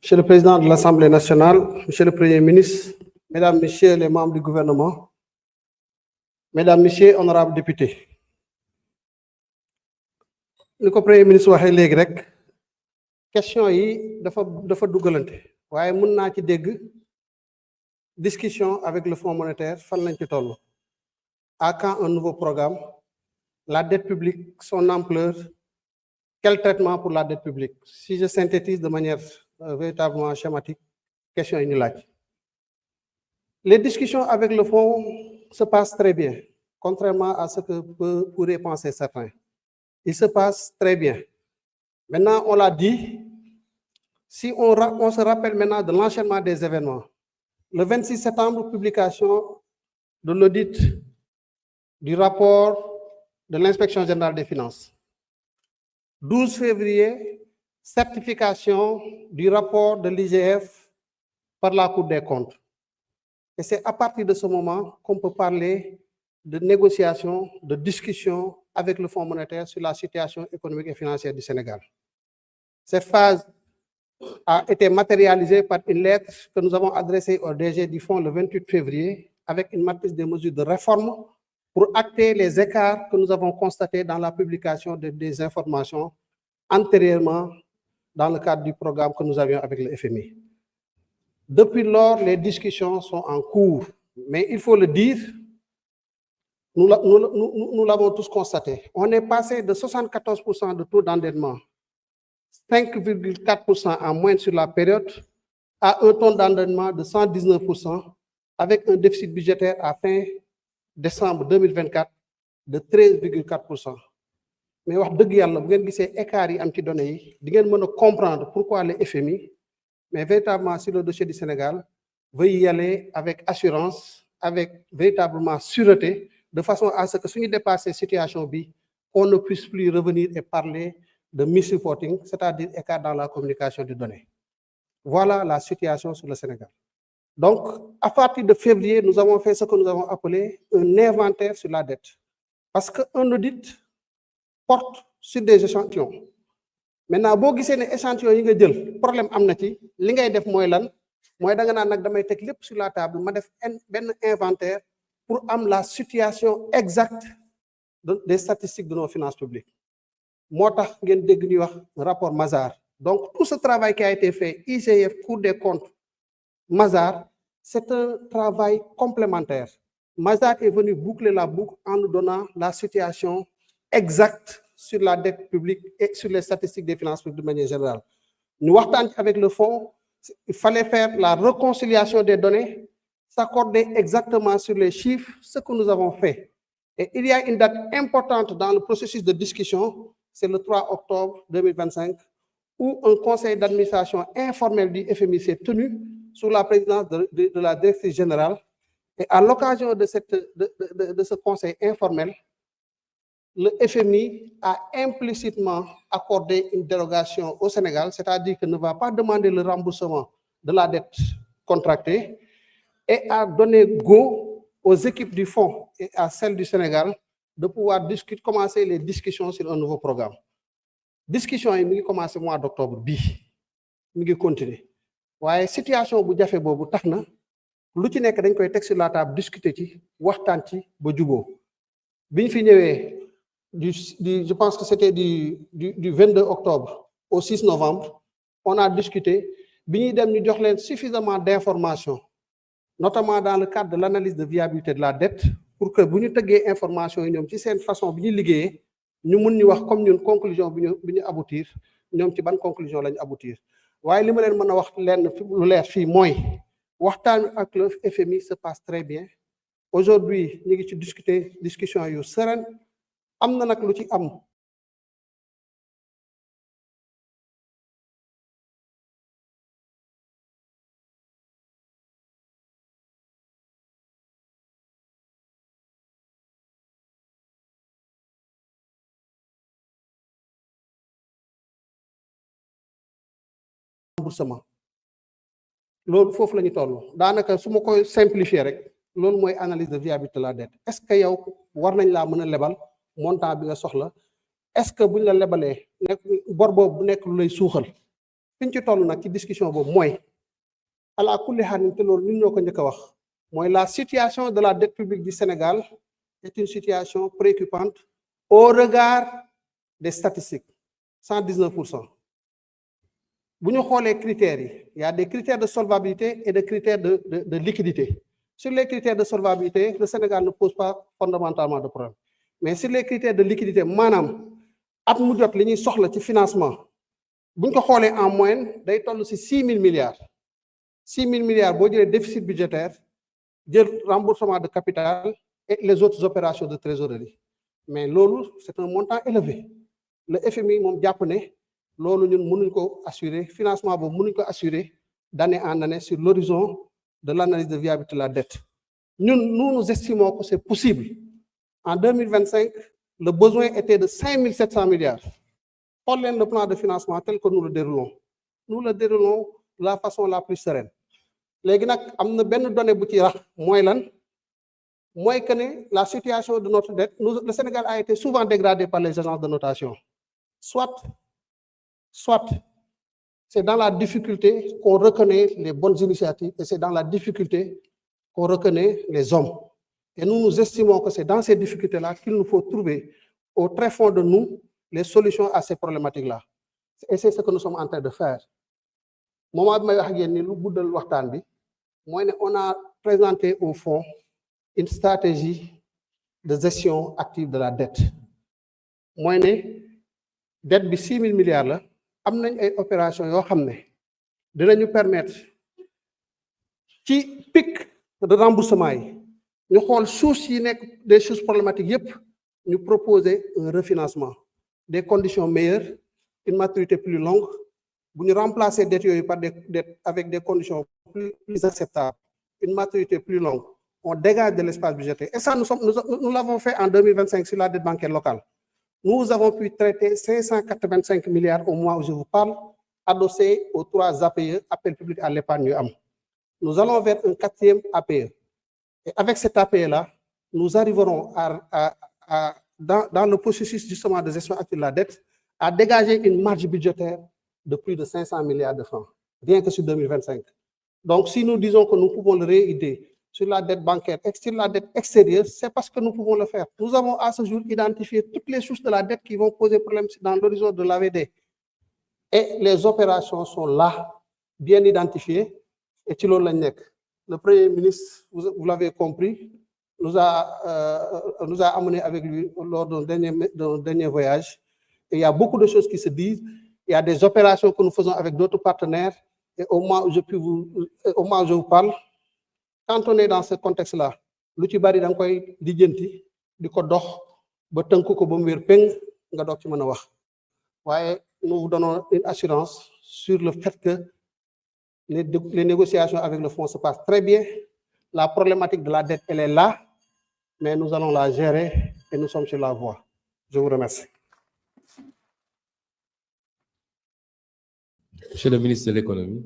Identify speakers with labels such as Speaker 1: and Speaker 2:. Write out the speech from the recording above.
Speaker 1: Monsieur le Président de l'Assemblée nationale, Monsieur le Premier ministre, Mesdames, Messieurs les membres du gouvernement, Mesdames, Messieurs, honorables députés. Ni ko Premier ministre waxee léegi rek question yi dafa dugalante waaye mën naa ci dégg discussion avec le Fonds monétaire fan lañ ci toll. À quand un nouveau programme? La dette publique, son ampleur, quel traitement pour la dette publique? Si je synthétise de manière véritablement schématique, question yi ñu laaj. Les discussions avec le Fonds se passent très bien, contrairement à ce que pourraient penser certains. Il se passe très bien. Maintenant, on l'a dit, si on se rappelle maintenant de l'enchaînement des événements, le 26 septembre, publication de l'audit du rapport de l'inspection générale des finances. 12 février, certification du rapport de l'IGF par la Cour des comptes. Et c'est à partir de ce moment qu'on peut parler de négociations, de discussions avec le Fonds monétaire sur la situation économique et financière du Sénégal. Cette phase a été matérialisée par une lettre que nous avons adressée au DG du Fonds le 28 février avec une matrice des mesures de réforme pour acter les écarts que nous avons constatés dans la publication des informations antérieurement dans le cadre du programme que nous avions avec le FMI. Depuis lors, les discussions sont en cours, mais il faut le dire, nous l'avons tous constaté. On est passé de 74% de taux d'endettement, 5,4% en moyenne sur la période, à un taux d'endettement de 119%, avec un déficit budgétaire à fin décembre 2024 de 13,4%. Mais wax dëgg yàlla bu ngeen gisee écart yi am ci données yi di ngeen mën a comprendre pourquoi le FMI, mais véritablement sur le dossier du Sénégal, veut y aller avec assurance, avec véritablement sûreté, de façon à ce que si nous dépassons cette situation, on ne puisse plus revenir et parler de misreporting, c'est-à-dire écart dans la communication des données. Voilà la situation sur le Sénégal. Donc, à partir de février, nous avons fait ce que nous avons appelé un inventaire sur la dette. Parce qu'un audit porte sur des échantillons. Maintenant, boo gisee ne échantillon yi nga jël problème am na ci li ngay def mooy lan mooy da nga naan nag damay teg lépp sur la table ma def benn inventaire pour am la situation exacte des statistiques de nos finances publiques. Moo tax ngeen dégg ñuy wax rapport Mazars. Donc tout ce travail qui a été fait, IGF, Cour des comptes, Mazars, c'est un travail complémentaire. Mazars est venu boucler la boucle en nous donnant la situation exacte sur la dette publique et sur les statistiques des finances publiques de manière générale. Nous waxtaan avec le fonds, il fallait faire la réconciliation des données, s'accorder exactement sur les chiffres, ce que nous avons fait. Et il y a une date importante dans le processus de discussion, c'est le 3 octobre 2025, où un conseil d'administration informel du FMI s'est tenu sous la présidence de la directrice générale. Et à l'occasion de ce conseil informel, le FMI a implicitement accordé une dérogation au Sénégal, c'est-à-dire qu'il ne va pas demander le remboursement de la dette contractée et a donné go aux équipes du fonds et à celles du Sénégal de pouvoir commencer les discussions sur un nouveau programme. Discussion yi mi ngi commencé mois d'octobre bii mi ngi continuer waaye situation bu jafe boobu tax na lu ci nekk dañ koy teg sur la table discuter ci waxtaan ci ba juboo biñ fi ñëwee je pense que c'était du 22 octobre au 6 novembre, on a discuté, bi ñuy dem ñu jox leen suffisamment d'informations, notamment dans le cadre de l'analyse de viabilité de la dette, pour que bu ñu tëggee information yi ñoom ci seen façon bi ñuy liggéeyee ñu mun ñu wax comme ñun conclusion bi ñu aboutir ñoom ci ban conclusion lañu aboutir. waaye li ma leen mën a wax leen lu leer fii mooy waxtaan ak le FMI se passe très bien. Aujourd'hui ñu ngi ci discussion yu sereine. Am na nag lu ci am remboursement loolu foofu la ñu toll daanaka su ma koy simplifier rek loolu mooy analyse de viabilité de la dette. Est-ce que yow war nañ laa mën a lebal montant bi nga soxla est-ce que buñ la lebalee nekk bor boobu bu nekk lu lay suuxal fiñ ci toll nag ci discussion boobu mooy ala kulli xaalis te loolu ñun ñoo ko njëkk a wax mooy la situation de la dette publique du Sénégal est une situation préoccupante au regard des statistiques 119%. bu ñu xoolee critères yi il y a des critères de solvabilité et des critères de liquidité. Sur les critères de solvabilité, le Sénégal ne pose pas fondamentalement de problème. Mais sur les critères de liquidité, maanaam at mu jot li ñuy soxla ci financement bu ñu ko xoolee en moyenne day toll ci 6 000 milliards 6 000 milliards boo jëlee déficit budgétaire jël remboursement de capital et les autres opérations de trésorerie mais loolu c'est un montant élevé le FMI moom jàpp ne loolu ñun mënuñ ko assurer financement boobu mënuñ ko assurer d'année en année sur l'horizon de l'analyse de viabilité de la dette. Nous estimons que c'est possible. En 2025, le besoin était de 5 700 milliards. Xool le plan de financement tel que nous le déroulons. Nous le déroulons de la façon la plus sereine. Léegi nag am na benn donnée bu ci rax mooy lan mooy que ne la situation de notre dette le Sénégal a été souvent dégradé par les agences de notation. Soit c'est dans la difficulté qu'on reconnaît les bonnes initiatives et c'est dans la difficulté qu'on reconnaît les hommes. Et nous estimons que c'est dans ces difficultés-là qu'il nous faut trouver au très fond de nous les solutions à ces problématiques-là. Et c'est ce que nous sommes en train de faire. Moment bi may wax ak yéen ni lu guddal waxtaan bi mooy ne on a présenté au fond une stratégie de gestion active de la dette. Mooy ne dette bi 6 000 milliards la. Am nañ ay opération yoo xam ne dinañu permettre ci pic de remboursement yi ñu xool sources yi nekk des sources problématiques yépp ñu proposer un refinancement des conditions meilleures une maturité plus longue bu ñu remplacer dettes yooyu par des dettes avec des conditions plus acceptables une maturité plus longue on dégage de l'espace budgétaire et ça nous l'avons fait en 2025 sur la dette bancaire locale. Nous avons pu traiter 585 milliards au mois où je vous parle, adossés aux 3 APE, appel public à l'épargne yu am. Nous allons vers un 4e APE. Et avec cet APE-là, nous arriverons dans le processus justement de gestion active de la dette, à dégager une marge budgétaire de plus de 500 milliards de francs, rien que sur 2025. Donc, si nous disons que nous pouvons le réider sur la dette bancaire, sur la dette extérieure, c'est parce que nous pouvons le faire. Nous avons à ce jour identifié toutes les sources de la dette qui vont poser problème dans l'horizon de l'AVD. Et les opérations sont là, bien identifiées, et ci loolu lañ nekk. Le Premier ministre, vous l'avez compris, nous a amené avec lui lors d'un dernier voyage. Et il y a beaucoup de choses qui se disent. Il y a des opérations que nous faisons avec d'autres partenaires. Et au moment où je vous parle, quand on est dans ce contexte-là, lu ci bari da nga koy lijjanti di ko dox ba tënk ko ba mu wér péng nga doog ci mën a wax waaye nous vous donnons une assurance sur le fait que les négociations avec le fonds se passent très bien. La problématique de la dette, elle est là, mais nous allons la gérer et nous sommes sur la voie. Je vous remercie.
Speaker 2: Monsieur le ministre de l'économie.